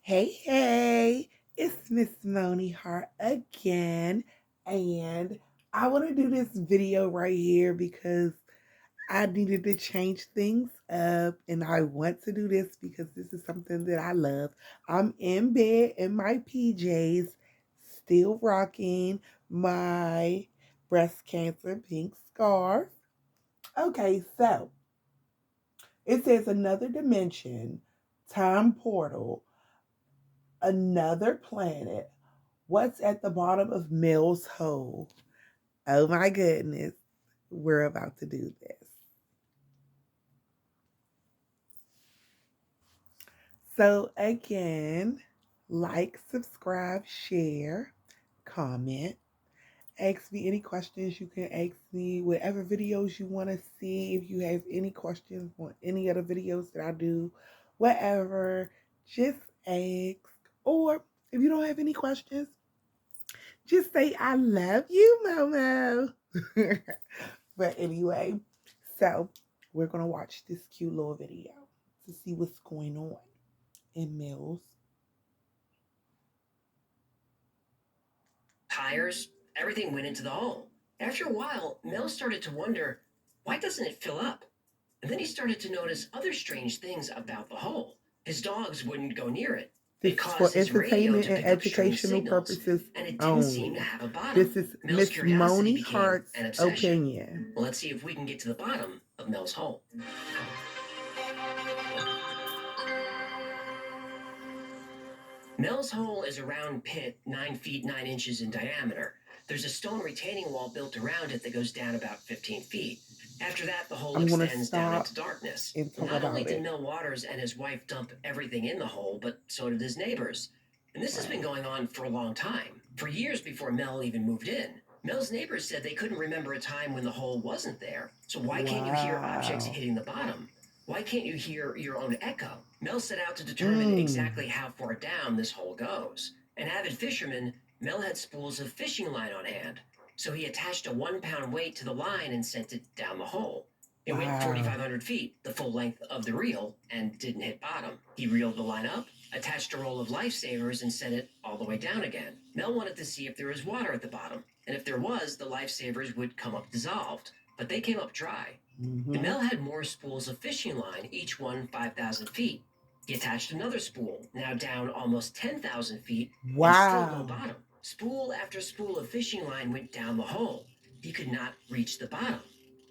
Hey, it's Ms.Moni Heart again, and I want to do this video right here because I needed to change things up, and I want to do this because this is something that I love. I'm in bed in my PJs, still rocking my breast cancer pink scarf. Okay, so it says another dimension, time portal, another planet. What's at the bottom of Mel's hole? Oh my goodness, we're about to do this. So, again, like, subscribe, share, comment. Ask me any questions you can ask me, whatever videos you want to see. If you have any questions on any of the videos that I do, whatever, just ask. Or if you don't have any questions, just say, I love you, Momo. But anyway, so we're going to watch this cute little video to see what's going on in Mills. Tires, everything went into the hole. After a while, Mel started to wonder, why doesn't it fill up? And then he started to notice other strange things about the hole. His dogs wouldn't go near it. This It is for caused his radio entertainment to and pick up strange educational signals, purposes and it didn't seem to only. have a bottom. This is Mel's Miss curiosity Moni became Hart's an obsession. opinion. Well, let's see if we can get to the bottom of Mel's hole. Mel's hole is a round pit 9 feet 9 inches in diameter. There's a stone retaining wall built around it that goes down about 15 feet. After that, the hole I'm going to extends down stop into darkness. and talk Not only about did it. Mel Waters and his wife dump everything in the hole, but so did his neighbors. And this has been going on for a long time, for years before Mel even moved in. Mel's neighbors said they couldn't remember a time when the hole wasn't there. So why can't you hear objects hitting the bottom? Why can't you hear your own echo? Mel set out to determine exactly how far down this hole goes. An avid fisherman, Mel had spools of fishing line on hand, so he attached a 1-pound weight to the line and sent it down the hole. It went 4,500 feet, the full length of the reel, and didn't hit bottom. He reeled the line up, attached a roll of lifesavers, and sent it all the way down again. Mel wanted to see if there was water at the bottom, and if there was, the lifesavers would come up dissolved. But they came up dry. And Mel had more spools of fishing line, each one 5,000 feet. He attached another spool, now down almost 10,000 feet, and still no bottom. Spool after spool of fishing line went down the hole. He could not reach the bottom.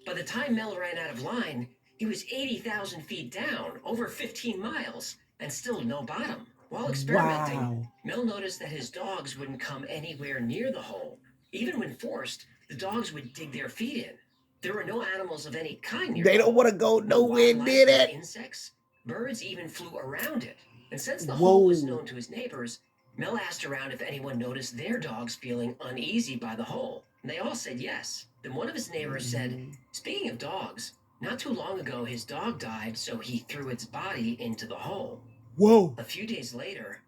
By the time Mel ran out of line, he was 80,000 feet down, over 15 miles, and still no bottom. While experimenting, Mel noticed that his dogs wouldn't come anywhere near the hole. Even when forced, the dogs would dig their feet in. There were no animals of any kind near. They don't want to go nowhere near it. Insects, birds even flew around it. And since the hole was known to his neighbors, Mel asked around if anyone noticed their dogs feeling uneasy by the hole. And they all said yes. Then one of his neighbors said, speaking of dogs, not too long ago his dog died, so he threw its body into the hole. Whoa. A few days later,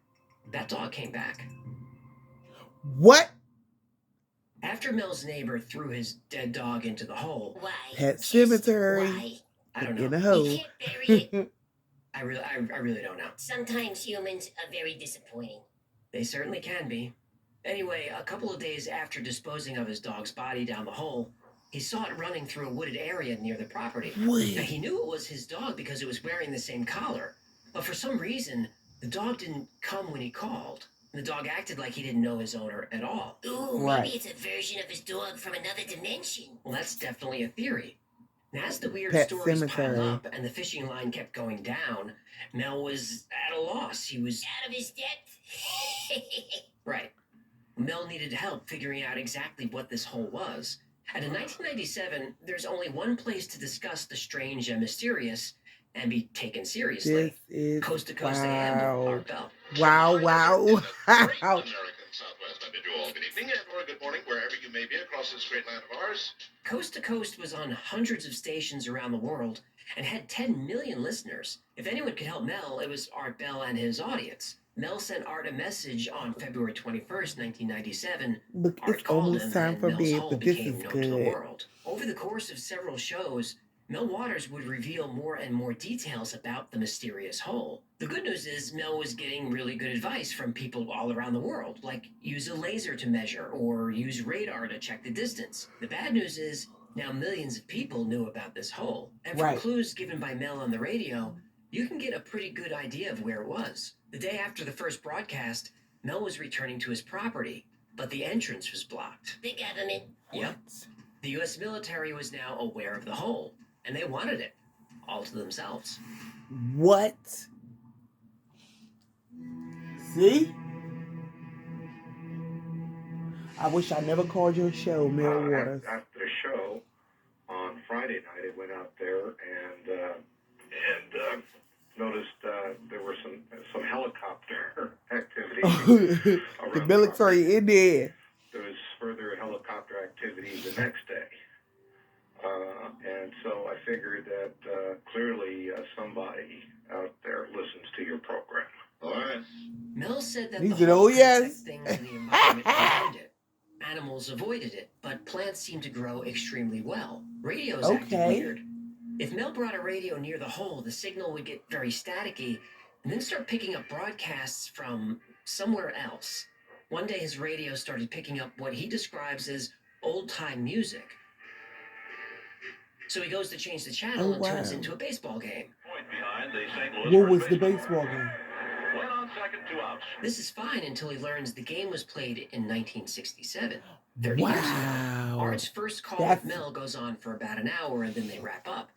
that dog came back. What? After Mel's neighbor threw his dead dog into the hole. Why? Pet cemetery. Why? I don't know. In a hole. You can't bury it. I really don't know. Sometimes humans are very disappointing. They certainly can be. Anyway, a couple of days after disposing of his dog's body down the hole, he saw it running through a wooded area near the property. Now, he knew it was his dog because it was wearing the same collar. But for some reason, the dog didn't come when he called. The dog acted like he didn't know his owner at all. Ooh, maybe it's a version of his dog from another dimension. Well, that's definitely a theory. And as the weird Pet stories cemetery. piled up and the fishing line kept going down, Mel was at a loss. He was out of his depth. right. Mel needed help figuring out exactly what this hole was. And in 1997, there's only one place to discuss the strange and mysterious and be taken seriously. This is Coast to Coast AM, Art Bell. Wow. American Southwest. I bid you all good evening and or good morning wherever you may be across this great land of ours. Coast to Coast was on hundreds of stations around the world and had 10 million listeners. If anyone could help Mel, it was Art Bell and his audience. Mel sent Art a message on February 21st, 1997. Look, Art it's called almost him, time and for Mel's bed, hole but this became is known to the good. world. Over the course of several shows, Mel Waters would reveal more and more details about the mysterious hole. The good news is Mel was getting really good advice from people all around the world, like use a laser to measure or use radar to check the distance. The bad news is now millions of people knew about this hole, and from Right. clues given by Mel on the radio, you can get a pretty good idea of where it was. The day after the first broadcast, Mel was returning to his property, but the entrance was blocked. The government. Yep. The U.S. military was now aware of the hole, and they wanted it all to themselves. What? See? I wish I never called your show, Mel Waters. After the show on Friday night, I went out there and noticed there were some helicopter activity. The military in there. There was further helicopter activity the next day. And so I figured that clearly somebody out there listens to your program. All right. Mel said that He the said, hole "Oh, could yes." affect things in the environment around it. Animals avoided it, but plants seemed to grow extremely well. Radios acted Okay. weird. If Mel brought a radio near the hole, the signal would get very staticky and then start picking up broadcasts from somewhere else. One day his radio started picking up what he describes as old-time music. So he goes to change the channel and turns into a baseball game. Point behind the St. Louis What was the baseball game? Went on second, 2 outs. This is fine until he learns the game was played in 1967, 30 years ago. Wow. Art's first call That's- with Mel goes on for about an hour and then they wrap up.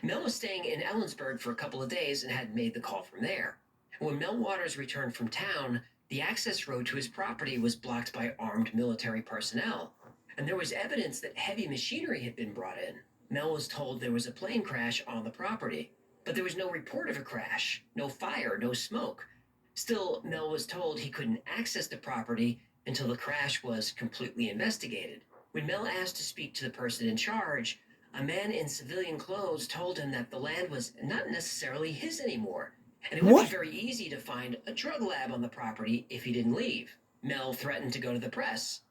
Mel was staying in Ellensburg for a couple of days and had made the call from there. When Mel Waters returned from town, the access road to his property was blocked by armed military personnel, and there was evidence that heavy machinery had been brought in. Mel was told there was a plane crash on the property, but there was no report of a crash, no fire, no smoke. Still, Mel was told he couldn't access the property until the crash was completely investigated. When Mel asked to speak to the person in charge, a man in civilian clothes told him that the land was not necessarily his anymore, and it would What? be very easy to find a drug lab on the property if he didn't leave. Mel threatened to go to the press.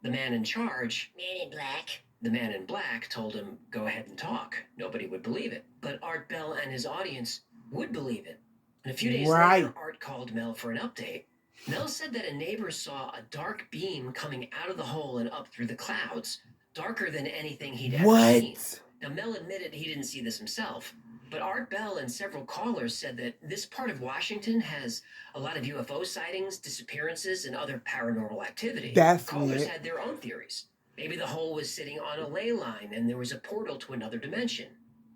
The man in charge, Man in black. the man in black, told him, go ahead and talk. Nobody would believe it. But Art Bell and his audience would believe it. And a few days Right. later, Art called Mel for an update. Mel said that a neighbor saw a dark beam coming out of the hole and up through the clouds, darker than anything he'd ever seen. What? Now, Mel admitted he didn't see this himself, but Art Bell and several callers said that this part of Washington has a lot of UFO sightings, disappearances, and other paranormal activity. That's Callers weird. had their own theories. Maybe the hole was sitting on a ley line and there was a portal to another dimension,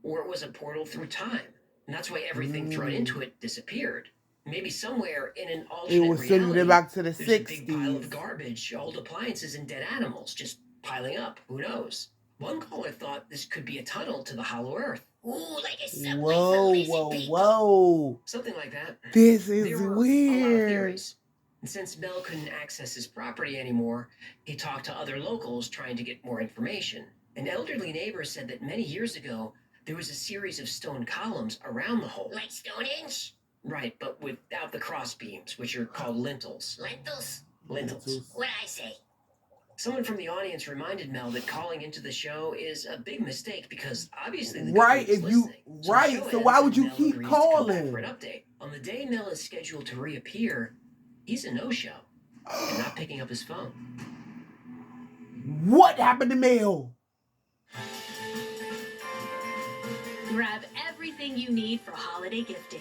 or it was a portal through time, and that's why everything thrown into it disappeared. Maybe somewhere in an It alternate was sending reality, it back to the there's a big pile 60s. of garbage, old appliances, and dead animals just piling up. Who knows? One caller thought this could be a tunnel to the hollow earth. Ooh, like a subway for Whoa, lazy whoa, people. whoa. Something like that. This There is were a lot of weird. theories. And since Mel couldn't access his property anymore, he talked to other locals trying to get more information. An elderly neighbor said that many years ago, there was a series of stone columns around the hole. Like Stonehenge? Right, but without the cross beams, which are called lintels. Lentils? Lintels. What'd I say? Someone from the audience reminded Mel that calling into the show is a big mistake because obviously the Right, government is if you- listening. So right, the show so ends why and would you Mel keep agrees to come back calling? for an update. On the day Mel is scheduled to reappear, he's a no-show and not picking up his phone. What happened to Mel? Grab everything you need for holiday gifting.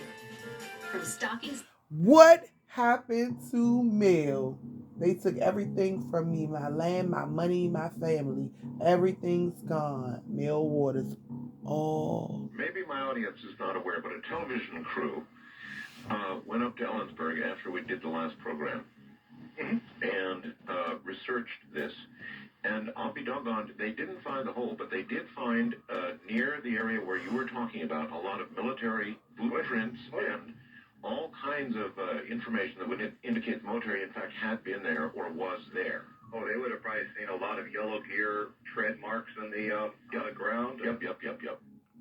From stockings. What happened to Mel? They took everything from me, my land, my money, my family. Everything's gone. Mel Waters. Oh. Maybe my audience is not aware, but a television crew went up to Ellensburg after we did the last program and researched this. And I'll be doggone, they didn't find the hole, but they did find near the area where you were talking about a lot of military blueprints and all kinds of information that would indicate the military, in fact, had been there or was there. Oh, they would have probably seen a lot of yellow gear tread marks on the ground. Yep.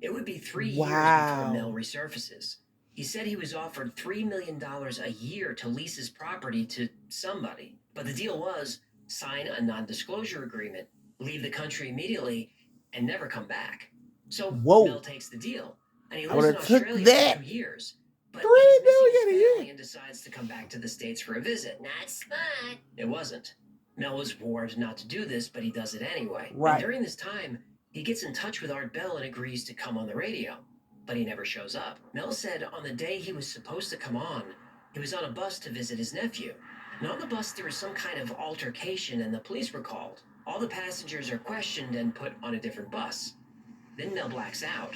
It would be 3 years Wow. before Mel resurfaces. He said he was offered $3 million a year to lease his property to somebody. But the deal was sign a non-disclosure agreement, leave the country immediately, and never come back. So Whoa. Mel takes the deal, and he I lives in would've took Australia that. for 2 years. But 3 he's missing million a his year. family and decides to come back to the States for a visit. Not smart. It wasn't. Mel was warned not to do this, but he does it anyway. Right. And during this time, he gets in touch with Art Bell and agrees to come on the radio. But he never shows up. Mel said on the day he was supposed to come on, he was on a bus to visit his nephew. And on the bus, there was some kind of altercation and the police were called. All the passengers are questioned and put on a different bus. Then Mel blacks out.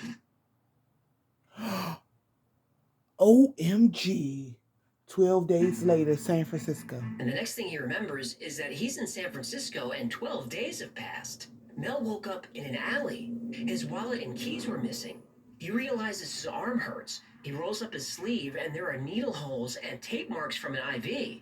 OMG. 12 days later, San Francisco. And the next thing he remembers is that he's in San Francisco and 12 days have passed. Mel woke up in an alley. His wallet and keys were missing. He realizes his arm hurts. He rolls up his sleeve and there are needle holes and tape marks from an IV.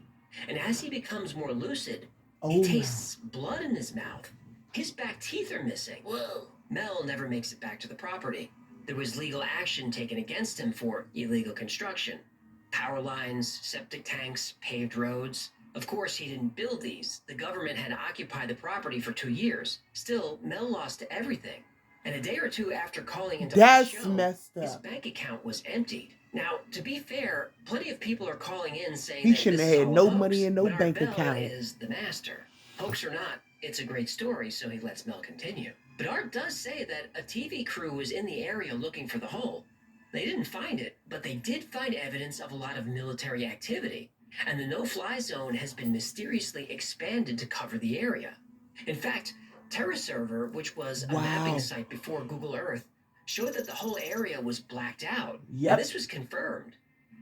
And as he becomes more lucid, he tastes blood in his mouth. His back teeth are missing. Whoa. Mel never makes it back to the property. There was legal action taken against him for illegal construction. Power lines, septic tanks, paved roads. Of course, he didn't build these. The government had occupied the property for 2 years. Still, Mel lost everything. And a day or two after calling into the show, messed his up. bank account was emptied. Now, to be fair, plenty of people are calling in saying He that shouldn't this have is had all a no hoax, money in no but Art bank Bell account. is the master. Hoax or not, it's a great story, so he lets Mel continue. But Art does say that a TV crew was in the area looking for the hole. They didn't find it, but they did find evidence of a lot of military activity. And the no-fly zone has been mysteriously expanded to cover the area. In fact, TerraServer, which was a mapping site before Google Earth, showed that the whole area was blacked out. Yep. And this was confirmed.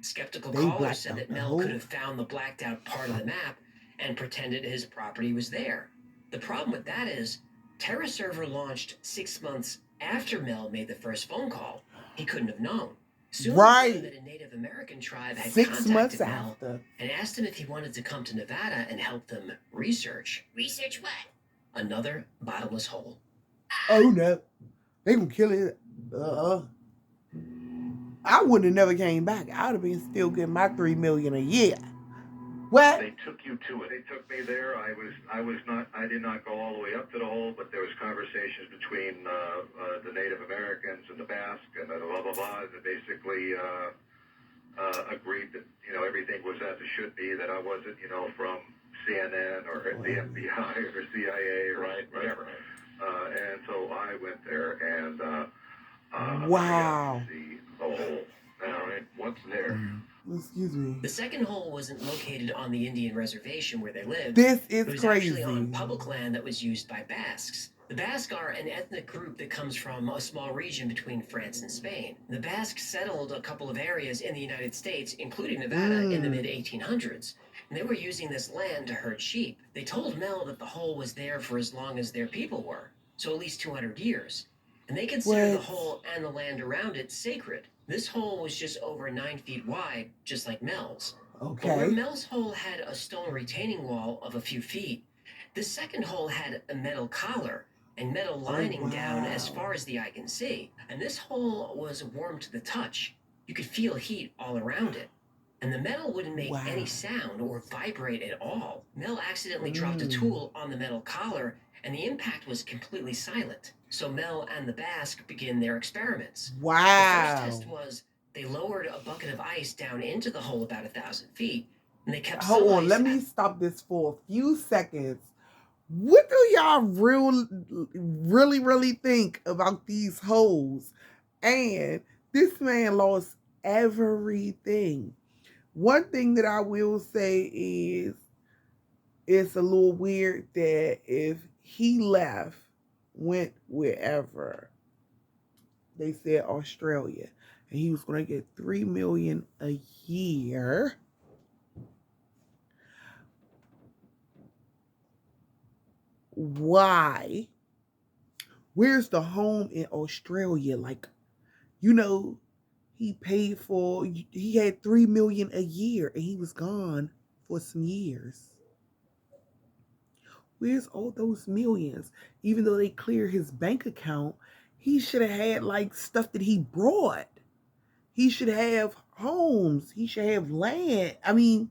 Skeptical callers blacked said out that the Mel whole- could have found the blacked out part of the map and pretended his property was there. The problem with that is, TerraServer launched 6 months after Mel made the first phone call. He couldn't have known. Soon he learned that a Native American tribe had 6 contacted months Mel after. and asked him if he wanted to come to Nevada and help them research Research what? another bottomless hole. Oh no. They gonna kill it. I would have never came back. I would have been still getting my $3 million a year. What? They took you to it. They took me there. I did not go all the way up to the hole, but there was conversations between the Native Americans and the Basque and the blah blah blah. That basically agreed that everything was as it should be. That I wasn't from CNN or the FBI or CIA or whatever. And so I went there and I got to see the hole. All right, what's there? Excuse me. The second hole wasn't located on the Indian reservation where they lived. This It is was crazy. actually on public land that was used by Basques. The Basques are an ethnic group that comes from a small region between France and Spain. The Basques settled a couple of areas in the United States, including Nevada, in the mid-1800s. And they were using this land to herd sheep. They told Mel that the hole was there for as long as their people were, so at least 200 years. And they consider the hole and the land around it sacred. This hole was just over 9 feet wide, just like Mel's. But where Okay. Mel's hole had a stone retaining wall of a few feet, the second hole had a metal collar and metal lining down as far as the eye can see. And this hole was warm to the touch. You could feel heat all around it. And the metal wouldn't make any sound or vibrate at all. Mel accidentally dropped a tool on the metal collar, and the impact was completely silent. So Mel and the Basque begin their experiments. The Wow. first test was they lowered a bucket of ice down into the hole about 1,000 feet, and they kept Hold some on, ice let me stop this for a few seconds. What do y'all really think about these holes? And this man lost everything. One thing that I will say is it's a little weird that if he left, went wherever, they said Australia, and he was going to get $3 million a year. Why? Where's the home in Australia? Like, he paid for, he had $3 million a year and he was gone for some years. Where's all those millions? Even though they cleared his bank account, he should have had like stuff that he brought. He should have homes. He should have land. I mean,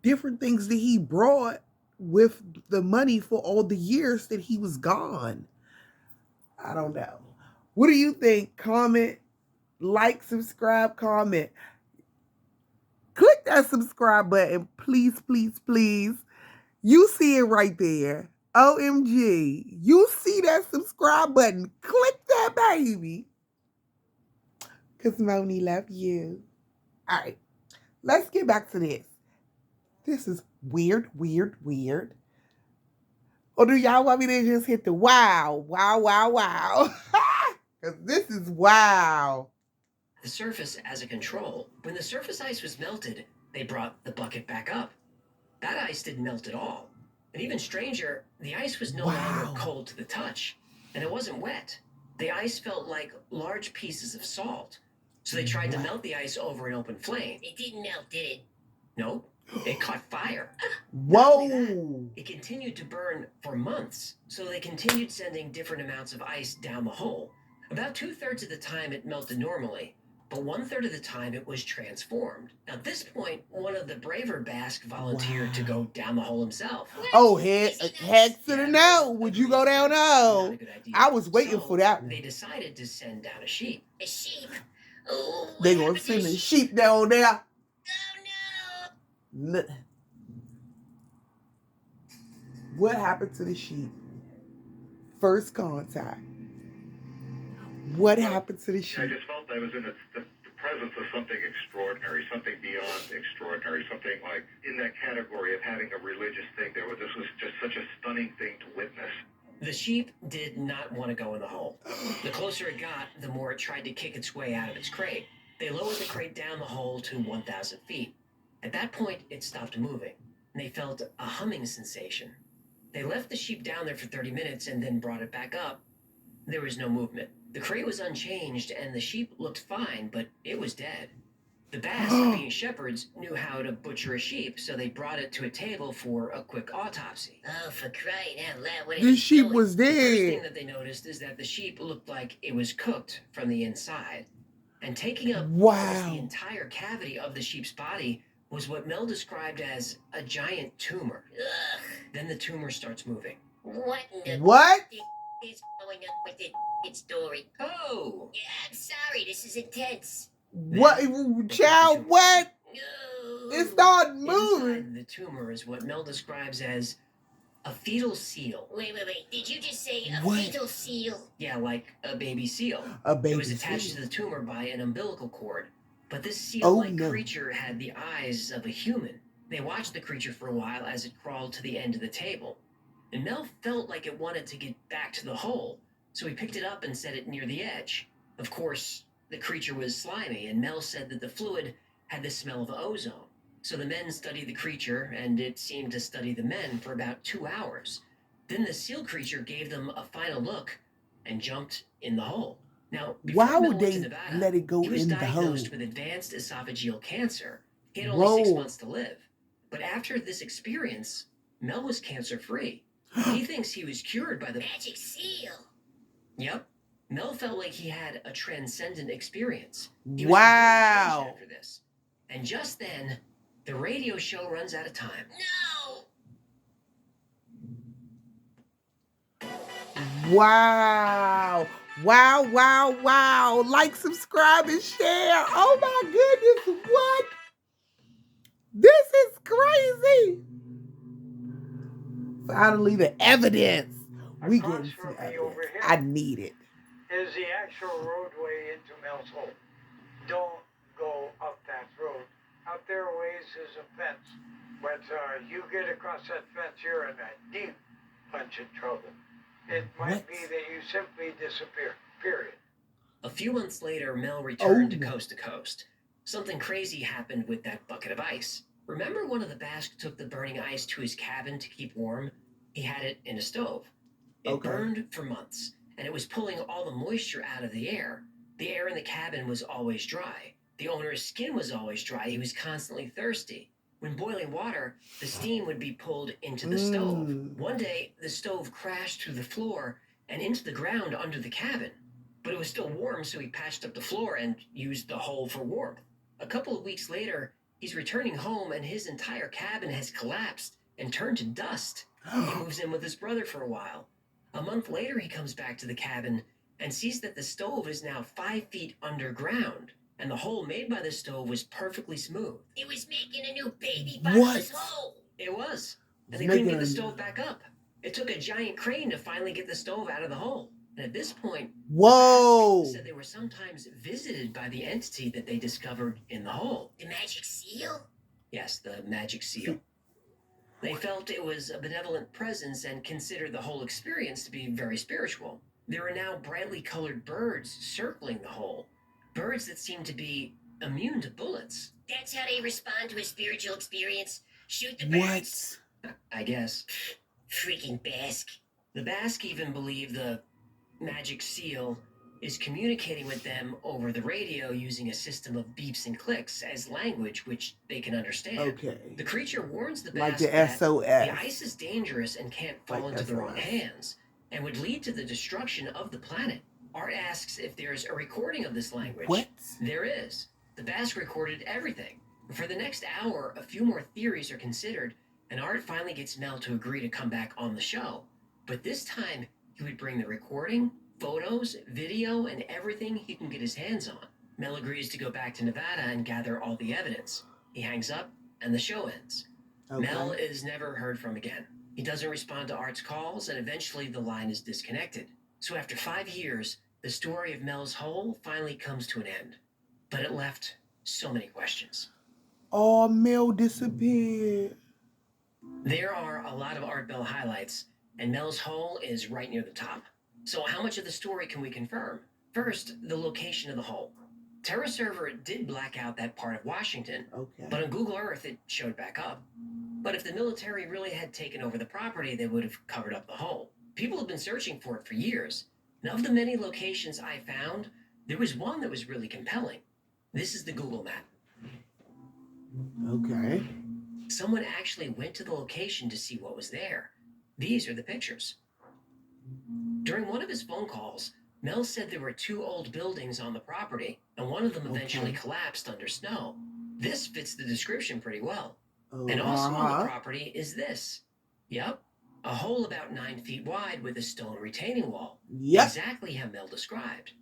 different things that he brought with the money for all the years that he was gone. I don't know. What do you think? Comment, like, subscribe, comment. Click that subscribe button, please, please, please. You see it right there. OMG. You see that subscribe button. Click that, baby. Because Moni love you. All right. Let's get back to this. This is weird, weird, weird. Or do y'all want me to just hit the wow, wow, wow, wow? Because this is wow. The surface as a control. When the surface ice was melted, they brought the bucket back up. That ice didn't melt at all. And even stranger, the ice was no longer cold to the touch. And it wasn't wet. The ice felt like large pieces of salt. So they tried to melt the ice over an open flame. It didn't melt, did it? Nope. It caught fire. Whoa! It continued to burn for months, so they continued sending different amounts of ice down the hole. About 2/3 of the time it melted normally, but 1/3 of the time it was transformed. Now, at this point, one of the braver Basque volunteered to go down the hole himself. Oh, heck to the no. Would you go down? No. I was waiting for that one. They decided to send down a sheep. A sheep? Oh, They gonna send a sheep down there. Oh, no. What happened to the sheep? First contact. What happened to the sheep? I just felt I was in the presence of something extraordinary, something beyond extraordinary, something like in that category of having a religious thing. This was just such a stunning thing to witness. The sheep did not want to go in the hole. The closer it got, the more it tried to kick its way out of its crate. They lowered the crate down the hole to 1,000 feet. At that point, it stopped moving, and they felt a humming sensation. They left the sheep down there for 30 minutes and then brought it back up. There was no movement. The crate was unchanged, and the sheep looked fine, but it was dead. The Basque, being shepherds, knew how to butcher a sheep, so they brought it to a table for a quick autopsy. Oh, for crying out loud, what are The you sheep doing? was The first thing dead. that they noticed is that the sheep looked like it was cooked from the inside. And taking up almost the entire cavity of the sheep's body was what Mel described as a giant tumor. Ugh, Then the tumor starts moving. what in the What? is going on with this story? Oh! Yeah, I'm sorry, this is intense. What? Child, what? No. It started moving. Inside the tumor is what Mel describes as a fetal seal. Wait. Did you just say a What? fetal seal? Yeah, like a baby seal. A baby It was attached seal. to the tumor by an umbilical cord. But this seal-like no. creature had the eyes of a human. They watched the creature for a while as it crawled to the end of the table. And Mel felt like it wanted to get back to the hole, so he picked it up and set it near the edge. Of course, the creature was slimy, and Mel said that the fluid had the smell of ozone. So the men studied the creature, and it seemed to study the men for about 2 hours. Then the seal creature gave them a final look and jumped in the hole. Now, before Why Mel would went to they Nevada, let it go he was in the hole? diagnosed with advanced esophageal cancer. He had only 6 Whoa. months to live. But after this experience, Mel was cancer-free. He thinks he was cured by the Magic seal. Yep. Mel felt like he had a transcendent experience. He was Wow. completely changed after this. And just then, the radio show runs out of time. No. Wow. Wow. Like, subscribe, and share. Oh my goodness. What? This is crazy. Finally, the evidence. We getting some evidence. I need it. Is the actual roadway into Mel's Hole. Don't go up that road. Out there ways is a fence. But you get across that fence, you're in a deep bunch of trouble. It might be that you simply disappear. Period. A few months later, Mel returned to Coast. Something crazy happened with that bucket of ice. Remember one of the Basque took the burning ice to his cabin to keep warm? He had it in a stove. It burned for months, and it was pulling all the moisture out of the air. The air in the cabin was always dry. The owner's skin was always dry. He was constantly thirsty. When boiling water, the steam would be pulled into the stove. One day, the stove crashed through the floor and into the ground under the cabin. But it was still warm, so he patched up the floor and used the hole for warmth. A couple of weeks later, he's returning home, and his entire cabin has collapsed and turned to dust. He moves in with his brother for a while. A month later, he comes back to the cabin, and sees that the stove is now 5 feet underground, and the hole made by the stove was perfectly smooth. It was making a new baby bottomless What? hole. It was. And they Making couldn't get a- the stove back up. It took a giant crane to finally get the stove out of the hole. And at this point, Whoa! the Basque said they were sometimes visited by the entity that they discovered in the hole. The magic seal? Yes, the magic seal. They felt it was a benevolent presence and considered the whole experience to be very spiritual. There are now brightly colored birds circling the hole, birds that seem to be immune to bullets. That's how they respond to a spiritual experience? Shoot the birds? What? I guess. Freaking Basque. The Basque even believe the magic seal is communicating with them over the radio using a system of beeps and clicks as language which they can understand. Okay. The creature warns the Like Basque the that SOS. the ice is dangerous and can't fall Like into the wrong SOS. hands and would lead to the destruction of the planet. Art asks if there's a recording of this language. What? There is. The Basque recorded everything. For the next hour, a few more theories are considered, and Art finally gets Mel to agree to come back on the show. But this time, he would bring the recording, photos, video, and everything he can get his hands on. Mel agrees to go back to Nevada and gather all the evidence. He hangs up, and the show ends. Okay. Mel is never heard from again. He doesn't respond to Art's calls, and eventually the line is disconnected. So after 5 years, the story of Mel's hole finally comes to an end. But it left so many questions. Oh, Mel disappeared. There are a lot of Art Bell highlights, and Mel's hole is right near the top. So how much of the story can we confirm? First, the location of the hole. TerraServer did black out that part of Washington, Okay. but on Google Earth it showed back up. But if the military really had taken over the property, they would have covered up the hole. People have been searching for it for years. And of the many locations I found, there was one that was really compelling. This is the Google map. Okay. Someone actually went to the location to see what was there. These are the pictures. During one of his phone calls, Mel said there were 2 old buildings on the property, and one of them eventually collapsed under snow. This fits the description pretty well. And also on the property is this. Yep, a hole about 9 feet wide with a stone retaining wall. Yep. Exactly how Mel described.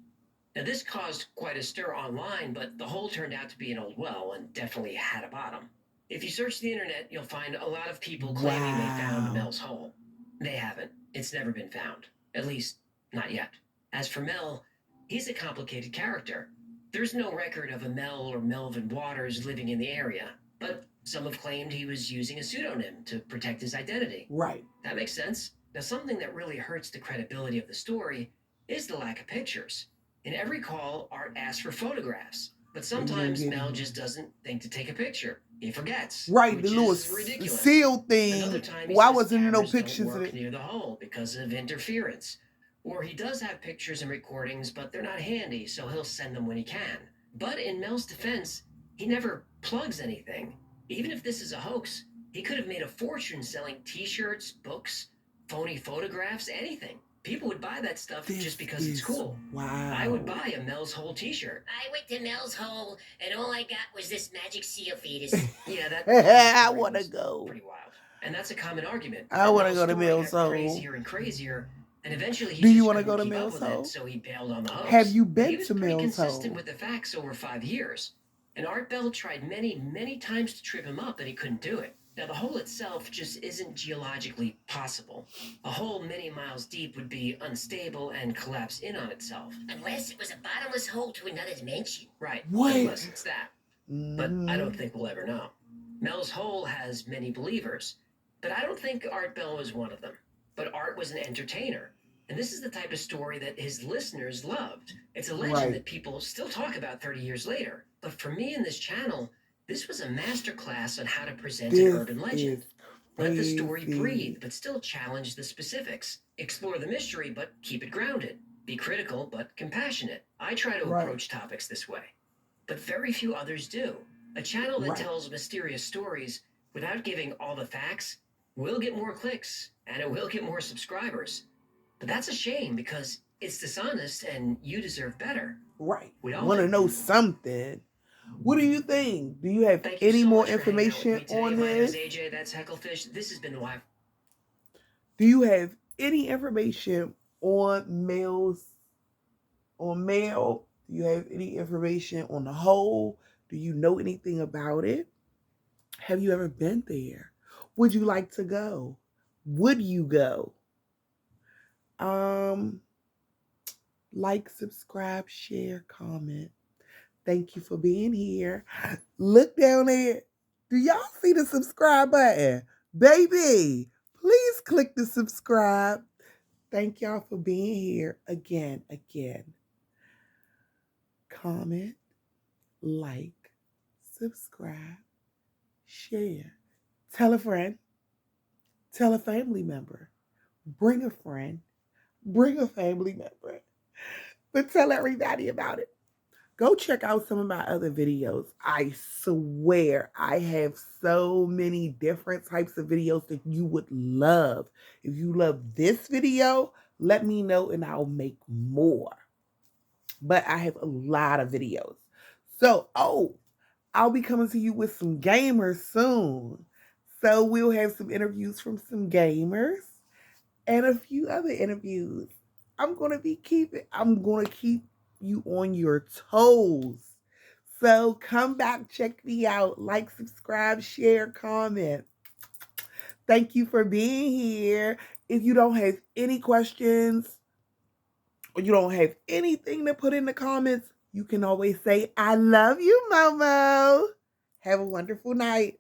Now this caused quite a stir online, but the hole turned out to be an old well and definitely had a bottom. If you search the internet, you'll find a lot of people claiming they found Mel's hole. They haven't. It's never been found. At least, not yet. As for Mel, he's a complicated character. There's no record of a Mel or Melvin Waters living in the area, but some have claimed he was using a pseudonym to protect his identity. Right. That makes sense. Now, something that really hurts the credibility of the story is the lack of pictures. In every call, Art asks for photographs, but sometimes Mel just doesn't think to take a picture. He forgets. Right, which the little is ridiculous. seal thing. Another time he Why says wasn't there no cameras don't pictures of work it? near the hole because of interference. Or he does have pictures and recordings, but they're not handy, so he'll send them when he can. But in Mel's defense, he never plugs anything. Even if this is a hoax, he could have made a fortune selling t-shirts, books, phony photographs, anything. People would buy that stuff just because it's cool. Wow. I would buy a Mel's Hole t-shirt. I went to Mel's hole, and all I got was this magic seal fetus. Yeah, that I want to was go. pretty wild. And that's a common argument. I want to Mel's go to story Mel's got Hole. Crazier and crazier, and eventually he Do you just wanna couldn't go to keep up Mel's with Hole? it, so he bailed on the hoax. Have you He been was to pretty Mel's consistent Hole? with the facts over 5 years. And Art Bell tried many, many times to trip him up, but he couldn't do it. Now, the hole itself just isn't geologically possible. A hole many miles deep would be unstable and collapse in on itself. Unless it was a bottomless hole to another dimension. Right. What? Unless it's that. But Mhm. I don't think we'll ever know. Mel's Hole has many believers, but I don't think Art Bell was one of them. But Art was an entertainer. And this is the type of story that his listeners loved. It's a legend Right. that people still talk about 30 years later. But for me and this channel, this was a masterclass on how to present an This urban legend. is Let the story crazy. breathe, but still challenge the specifics. Explore the mystery, but keep it grounded. Be critical, but compassionate. I try to Right. approach topics this way, but very few others do. A channel that Right. tells mysterious stories without giving all the facts will get more clicks, and it will get more subscribers. But that's a shame because it's dishonest and you deserve better. Right. We all Want to do. know something? What do you think? Do you have Thank you any so more much for hanging out with information me today. on My name is this? AJ, that's Hecklefish. This has been the Live. Do you have any information on Mel's on Mel? Do you have any information on the hole? Do you know anything about it? Have you ever been there? Would you like to go? Would you go? Um, like, subscribe, share, comment. Thank you for being here. Look down there. Do y'all see the subscribe button? Baby, please click the subscribe. Thank y'all for being here again. Comment, like, subscribe, share. Tell a friend, tell a family member, bring a friend, bring a family member, but tell everybody about it. Go check out some of my other videos. I swear I have so many different types of videos that you would love. If you love this video, let me know and I'll make more. But I have a lot of videos. So, I'll be coming to you with some gamers soon. So we'll have some interviews from some gamers and a few other interviews. I'm going to keep you on your toes. So come back, check me out, like, subscribe, share, comment. Thank you for being here. If you don't have any questions or you don't have anything to put in the comments, you can always say, I love you, Momo. Have a wonderful night.